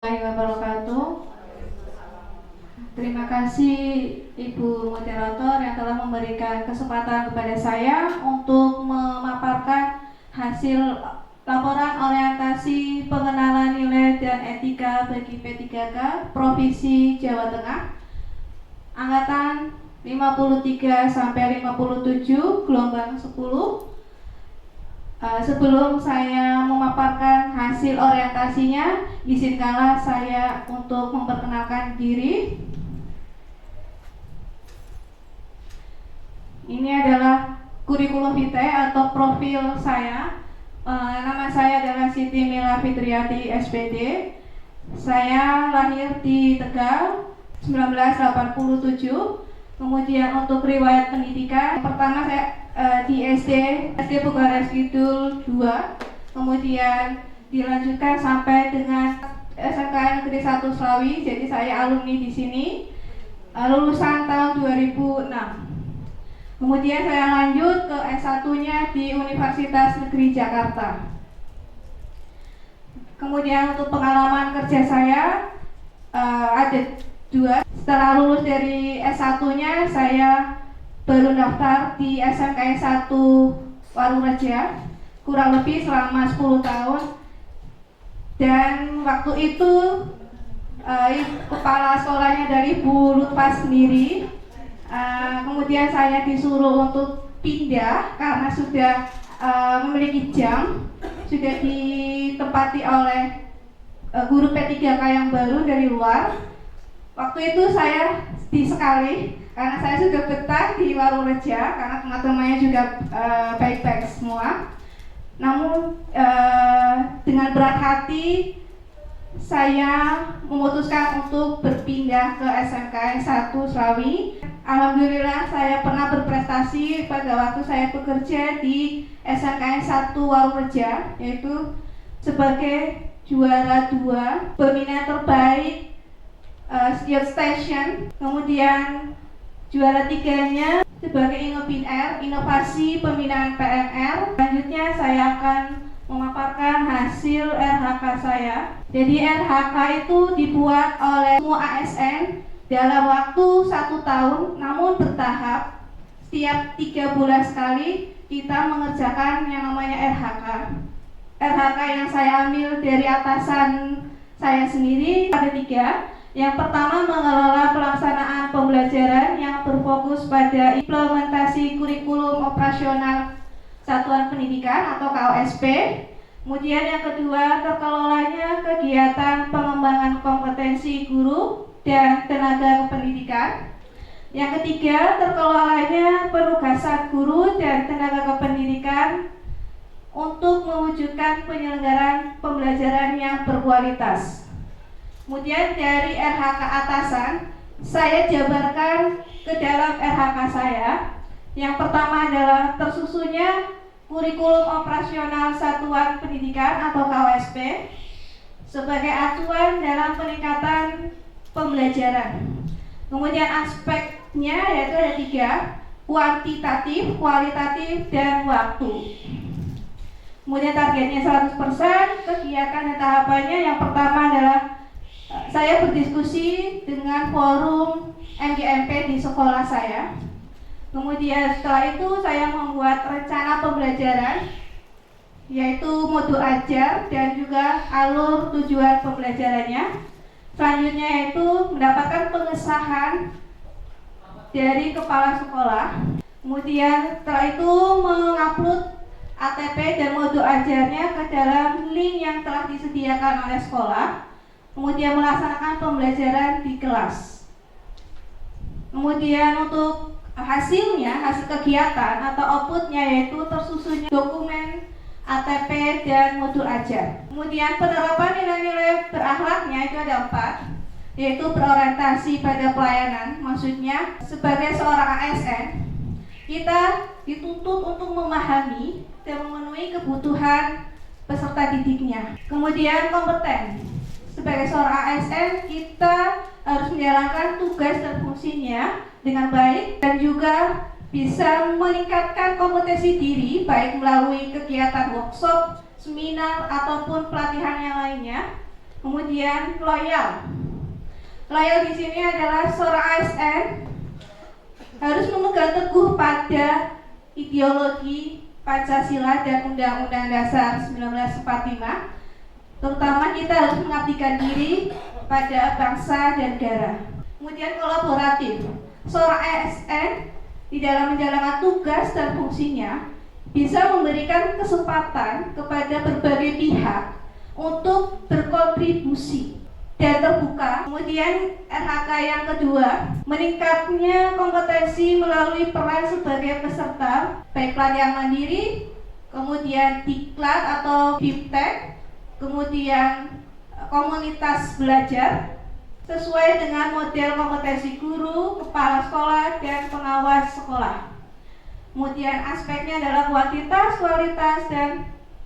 Wabarakatuh. Terima kasih Ibu Moderator yang telah memberikan kesempatan kepada saya untuk memaparkan hasil laporan orientasi pengenalan nilai dan etika bagi P3K Provinsi Jawa Tengah angkatan 53 sampai 57 gelombang 10. Sebelum saya memaparkan hasil orientasinya, izinkanlah saya untuk memperkenalkan diri. Ini adalah kurikulum vitae atau profil saya. Nama saya adalah Siti Mila Fitriati SPD. Saya lahir di Tegal 1987. Kemudian untuk riwayat pendidikan, pertama saya di SD Bukares Kidul 2, kemudian dilanjutkan sampai dengan SMK Negeri 1 Slawi. Jadi saya alumni di sini, lulusan tahun 2006. Kemudian saya lanjut ke S1-nya di Universitas Negeri Jakarta. Kemudian untuk pengalaman kerja saya ada 2. Setelah lulus dari S1-nya, saya baru daftar di SMK 1 Warureja kurang lebih selama 10 tahun. Dan waktu itu kepala sekolahnya dari Bu Lutfa sendiri. Kemudian saya disuruh untuk pindah karena sudah memiliki jam, sudah ditempati oleh guru P3K yang baru dari luar. Waktu itu saya disekali karena saya sudah betah di Warureja karena teman-temannya juga baik-baik semua. Namun dengan berat hati saya memutuskan untuk berpindah ke SMK 1 Slawi. Alhamdulillah saya pernah berprestasi pada waktu saya bekerja di SMK 1 Warureja, yaitu sebagai juara 2 pembina terbaik Youth Station. Kemudian juara 3-nya sebagai InnoBinR, inovasi pembinaan PNR. Selanjutnya saya akan memaparkan hasil RHK saya. Jadi RHK itu dibuat oleh semua ASN dalam waktu 1 tahun, namun bertahap. Setiap 3 bulan sekali kita mengerjakan yang namanya RHK. RHK yang saya ambil dari atasan saya sendiri ada 3. Yang pertama, mengelola pelaksanaan pembelajaran yang berfokus pada implementasi kurikulum operasional Satuan Pendidikan atau KOSP. Kemudian yang kedua, terkelolanya kegiatan pengembangan kompetensi guru dan tenaga kependidikan. Yang ketiga, terkelolanya penugasan guru dan tenaga kependidikan untuk mewujudkan penyelenggaraan pembelajaran yang berkualitas. Kemudian dari RHK atasan, saya jabarkan ke dalam RHK saya. Yang pertama adalah tersusunnya kurikulum operasional Satuan Pendidikan atau KOSP sebagai acuan dalam peningkatan pembelajaran. Kemudian aspeknya yaitu ada 3, kuantitatif, kualitatif, dan waktu. Kemudian targetnya 100%, kegiatan dan tahapannya yang pertama adalah saya berdiskusi dengan forum MGMP di sekolah saya. Kemudian setelah itu saya membuat rencana pembelajaran, yaitu modul ajar dan juga alur tujuan pembelajarannya. Selanjutnya yaitu mendapatkan pengesahan dari kepala sekolah. Kemudian setelah itu mengupload ATP dan modul ajarnya ke dalam link yang telah disediakan oleh sekolah. Kemudian melaksanakan pembelajaran di kelas. Kemudian untuk hasil kegiatan atau outputnya yaitu tersusunnya dokumen ATP dan modul ajar. Kemudian penerapan nilai-nilai berakhlaknya itu ada 4, yaitu berorientasi pada pelayanan. Maksudnya sebagai seorang ASN kita dituntut untuk memahami dan memenuhi kebutuhan peserta didiknya. Kemudian kompeten. Sebagai seorang ASN kita harus menjalankan tugas dan fungsinya dengan baik dan juga bisa meningkatkan kompetensi diri baik melalui kegiatan workshop, seminar ataupun pelatihan yang lainnya. Kemudian loyal. Loyal di sini adalah seorang ASN harus memegang teguh pada ideologi Pancasila dan Undang-Undang Dasar 1945. Terutama kita harus mengabdikan diri pada bangsa dan negara. Kemudian kolaboratif. Seorang ASN di dalam menjalankan tugas dan fungsinya bisa memberikan kesempatan kepada berbagai pihak untuk berkontribusi dan terbuka. Kemudian RHK yang kedua, meningkatnya kompetensi melalui peran sebagai peserta baik pelatihan mandiri, kemudian diklat atau biptek, kemudian komunitas belajar sesuai dengan model kompetensi guru, kepala sekolah, dan pengawas sekolah. Kemudian aspeknya adalah kuantitas, kualitas, dan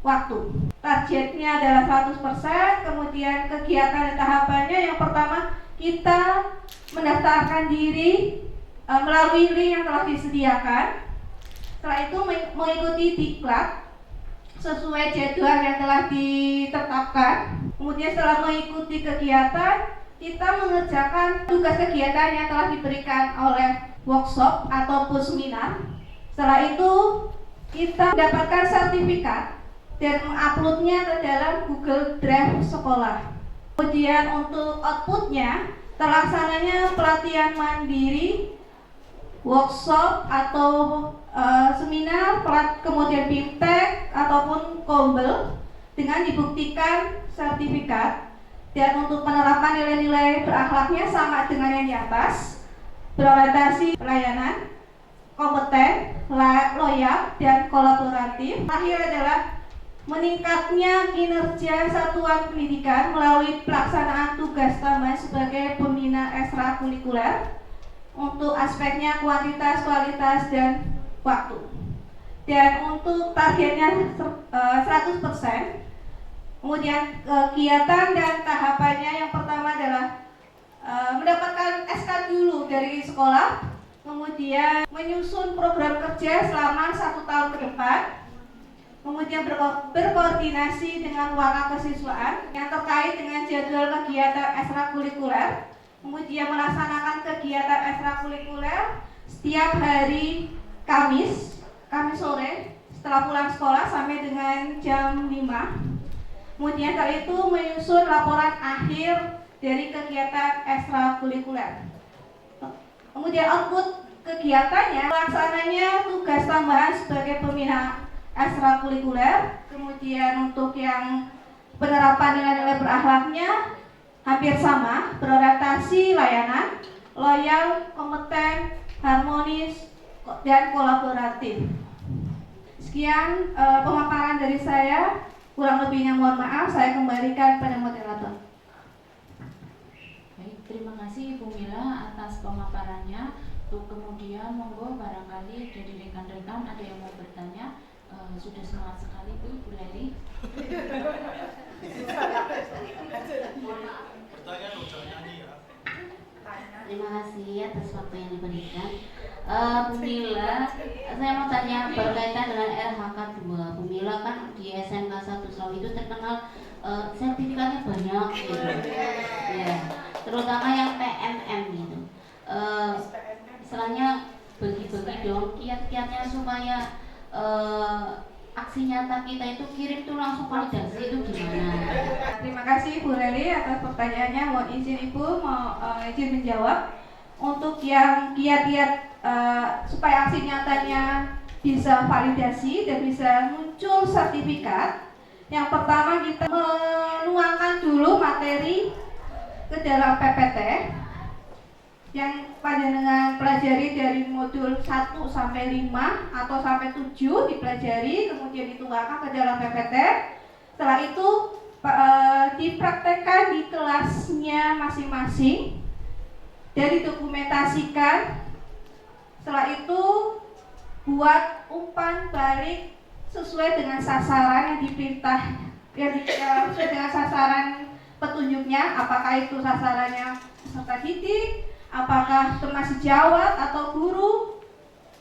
waktu. Targetnya adalah 100%, kemudian kegiatan dan tahapannya yang pertama kita mendaftarkan diri melalui link yang telah disediakan. Setelah itu mengikuti diklat sesuai jadwal yang telah ditetapkan. Kemudian setelah mengikuti kegiatan, kita mengerjakan tugas kegiatan yang telah diberikan oleh workshop ataupun seminar. Setelah itu kita mendapatkan sertifikat dan menguploadnya ke dalam Google Drive sekolah. Kemudian untuk outputnya, terlaksananya pelatihan mandiri, workshop atau seminar, kemudian biptek ataupun kombel dengan dibuktikan sertifikat. Dan untuk penerapan nilai-nilai berakhlaknya sama dengan yang di atas, berorientasi pelayanan, kompeten, loyal, dan kolaboratif. Akhir adalah meningkatnya kinerja satuan pendidikan melalui pelaksanaan tugas tambahan sebagai pembina ekstrakurikuler untuk aspeknya kuantitas, kualitas, dan waktu. Dan untuk targetnya 100%. Kemudian kegiatan dan tahapannya yang pertama adalah mendapatkan SK dulu dari sekolah, kemudian menyusun program kerja selama 1 tahun ke depan, kemudian berkoordinasi dengan wakil kesiswaan yang terkait dengan jadwal kegiatan ekstrakurikuler, kemudian melaksanakan kegiatan ekstrakurikuler setiap hari Kamis sore setelah pulang sekolah sampai dengan jam 5. Kemudian setelah itu menyusun laporan akhir dari kegiatan ekstrakurikuler. Kemudian output kegiatannya, pelaksananya tugas tambahan sebagai pembina ekstrakurikuler. Kemudian untuk yang penerapan nilai-nilai berakhlaknya hampir sama, berorientasi layanan, loyal, kompeten, harmonis, dan kolaboratif. Sekian pemaparan dari saya. Kurang lebihnya mohon maaf, saya kembalikan pada moderator. Baik, terima kasih Bu Mila atas pemaparannya. Untuk kemudian monggo barangkali dari rekan-rekan ada yang mau bertanya. Sudah semangat sekali Bu Leli. Terima kasih atas waktu yang diberikan. Bu Mila, saya mau tanya berkaitan dengan RHK 2. Bu Mila kan di SMK 1 Selawi itu terkenal sertifikatnya banyak gitu. Ya, terutama yang PMM gitu. Istilahnya bagi-bagi dong kiat-kiatnya supaya aksi nyata kita itu kirim tuh langsung validasi itu gimana? Terima kasih Bu Leli atas pertanyaannya. Mohon izin Ibu mau izin menjawab. Untuk yang kiat-kiat supaya aksi nyatanya bisa validasi dan bisa muncul sertifikat, yang pertama kita menuangkan dulu materi ke dalam PPT yang panjenengan pelajari dari modul 1 sampai 5 atau sampai 7 dipelajari, kemudian dituangkan ke dalam PPT. Setelah itu dipraktekkan di kelasnya masing-masing dan didokumentasikan. Setelah itu buat umpan balik sesuai dengan sasaran yang diperintah, sesuai dengan sasaran petunjuknya, apakah itu sasarannya peserta didik, apakah teman sejawat atau guru.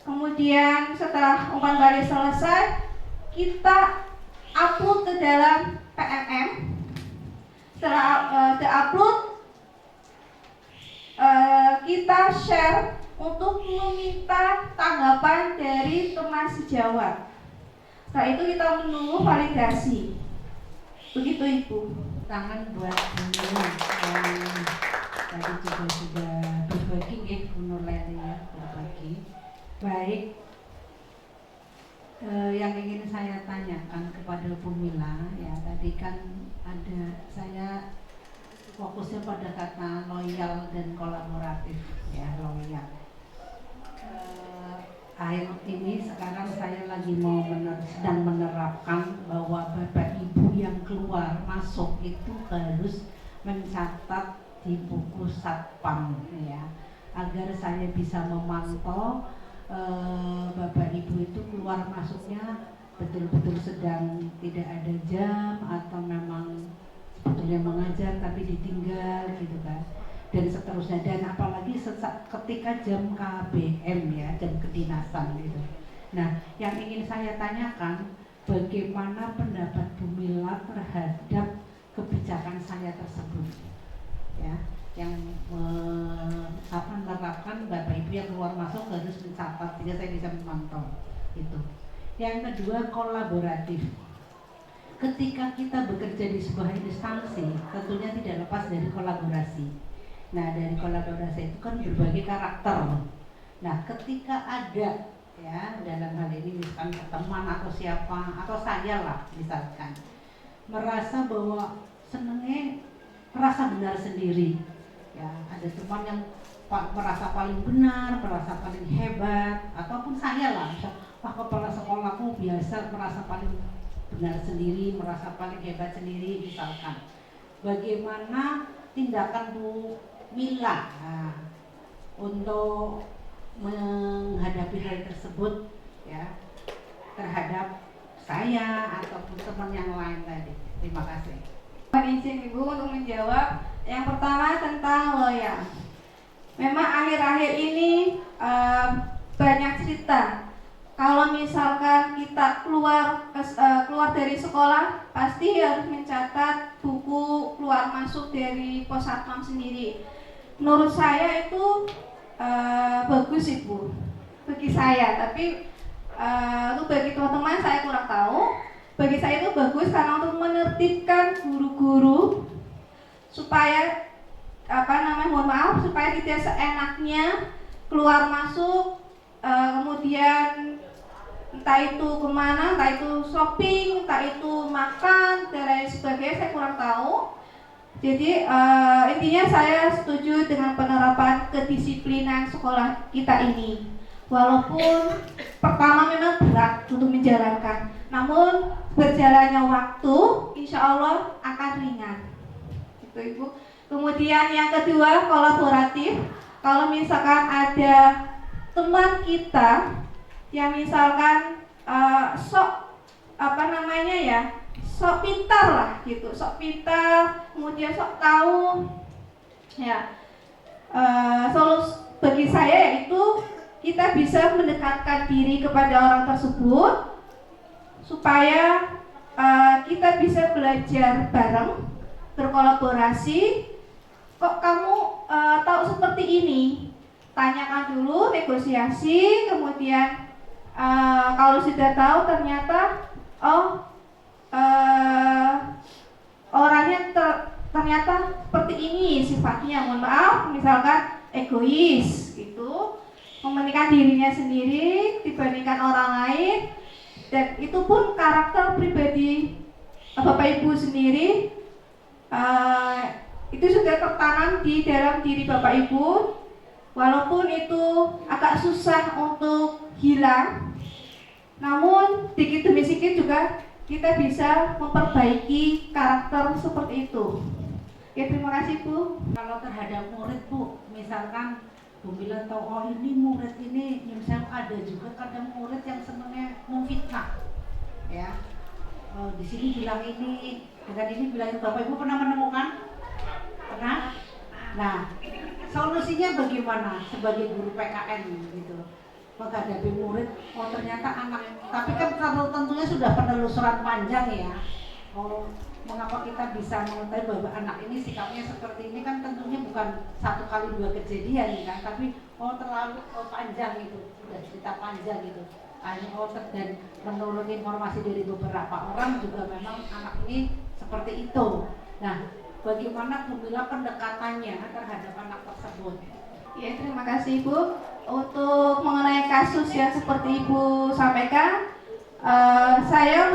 Kemudian setelah umpan balik selesai, kita upload ke dalam PMM Setelah upload, kita share untuk meminta tanggapan dari teman sejawat. Setelah itu kita menunggu validasi. Begitu Ibu. Tangan buat Bunila yang tadi juga sudah berbagi nggih Bu Nurleni ya, berbagi. Baik, yang ingin saya tanyakan kepada Bu Mila ya, tadi kan ada saya fokusnya pada kata loyal dan kolaboratif ya, loyal. Akhir ini sekarang saya lagi mau sedang menerapkan bahwa Bapak Ibu yang keluar masuk itu harus mencatat di buku satpam ya, agar saya bisa memantau Bapak Ibu itu keluar masuknya betul-betul sedang tidak ada jam atau memang sebetulnya mengajar tapi ditinggal gitu kan, dan seterusnya. Dan apalagi ketika jam KBM ya, jam kedinasan gitu. Nah, yang ingin saya tanyakan, bagaimana pendapat Bu Mila terhadap kebijakan saya tersebut ya, yang menerapkan Bapak Ibu yang keluar masuk harus mencatat sehingga saya bisa memantau itu. Yang kedua, kolaboratif. Ketika kita bekerja di sebuah instansi, tentunya tidak lepas dari kolaborasi. Nah, dari kolaborasi itu kan berbagai karakter. Nah, ketika ada ya, dalam hal ini misalkan teman atau siapa atau saya lah misalkan merasa bahwa senengnya merasa benar sendiri ya, ada teman yang merasa paling benar, merasa paling hebat, ataupun saya lah, wah kepala sekolahku biasa merasa paling benar sendiri, merasa paling hebat sendiri misalkan. Bagaimana tindakan Bu Mila untuk menghadapi hal tersebut ya, terhadap saya ataupun teman yang lain tadi? Terima kasih. Izin Ibu untuk menjawab. Yang pertama tentang loyal. Memang akhir-akhir ini banyak cerita. Kalau misalkan kita keluar dari sekolah, pasti harus mencatat buku keluar masuk dari pos satpam sendiri. Menurut saya itu bagus Ibu, bagi saya. Tapi untuk bagi teman-teman saya kurang tahu. Bagi saya itu bagus karena untuk menertibkan guru-guru supaya mohon maaf, supaya tidak seenaknya keluar masuk, kemudian entah itu kemana, entah itu shopping, entah itu makan dan lain sebagainya, saya kurang tahu. Jadi intinya saya setuju dengan penerapan kedisiplinan sekolah kita ini. Walaupun pertama memang berat untuk menjalankan, namun berjalannya waktu insya Allah akan ringan. Itu Ibu. Kemudian yang kedua, kolaboratif. Kalau misalkan ada teman kita yang misalkan sok pintar lah gitu, sok pintar, kemudian sok tahu ya, solusi bagi saya yaitu kita bisa mendekatkan diri kepada orang tersebut supaya kita bisa belajar bareng, berkolaborasi. Kok kamu tahu seperti ini? Tanyakan dulu, negosiasi, kemudian kalau sudah tahu ternyata orangnya ternyata seperti ini sifatnya, mohon maaf, misalkan egois gitu, mementingkan dirinya sendiri dibandingkan orang lain, dan itu pun karakter pribadi Bapak Ibu sendiri itu sudah tertanam di dalam diri Bapak Ibu. Walaupun itu agak susah untuk hilang, namun sedikit demi sedikit juga kita bisa memperbaiki karakter seperti itu. Ya, terima kasih Bu. Kalau terhadap murid Bu, misalkan Bu Mila tahu ini murid ini, misalnya ada juga kadang murid yang senangnya memfitnah ya, di sini bilang ini, dengan ini bilang itu. Bapak Ibu pernah menemukan? Pernah? Nah, solusinya bagaimana sebagai guru PKN gitu menghadapi murid? Ternyata anak, tapi kan kalau tentunya sudah penelusuran panjang ya, mengapa kita bisa mengetahui bahwa anak ini sikapnya seperti ini, kan tentunya bukan 1 kali 2 kejadian kan, tapi terlalu panjang itu, sudah cerita panjang itu. Akhirnya dan menurut informasi dari beberapa orang juga memang anak ini seperti itu. Nah, bagaimana Bu Mila pendekatannya terhadap anak tersebut? Ya, terima kasih Ibu. Untuk mengenai kasus yang seperti Ibu sampaikan, saya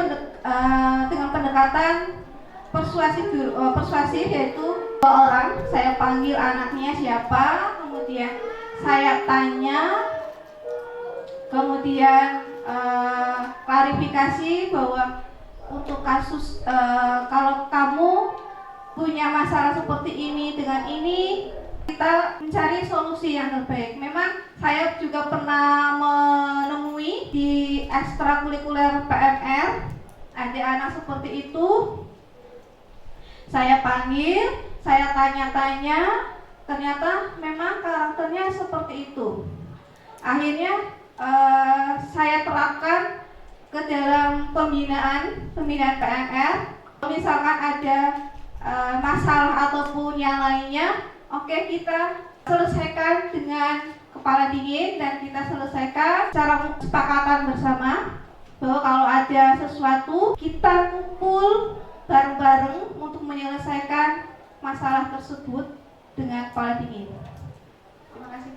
dengan pendekatan persuasif, yaitu 2 orang. Saya panggil anaknya siapa, kemudian saya tanya, kemudian klarifikasi bahwa untuk kasus kalau kamu punya masalah seperti ini dengan ini, kita mencari solusi yang terbaik. Memang saya juga pernah menemui di ekstrakurikuler PMR ada anak seperti itu. Saya panggil, saya tanya-tanya, ternyata memang karakternya seperti itu. Akhirnya saya terapkan ke dalam pembinaan PMR. Misalkan ada masalah ataupun yang lainnya, oke, kita selesaikan dengan kepala dingin dan kita selesaikan secara kesepakatan bersama bahwa kalau ada sesuatu kita kumpul bareng-bareng untuk menyelesaikan masalah tersebut dengan kepala dingin. Terima kasih.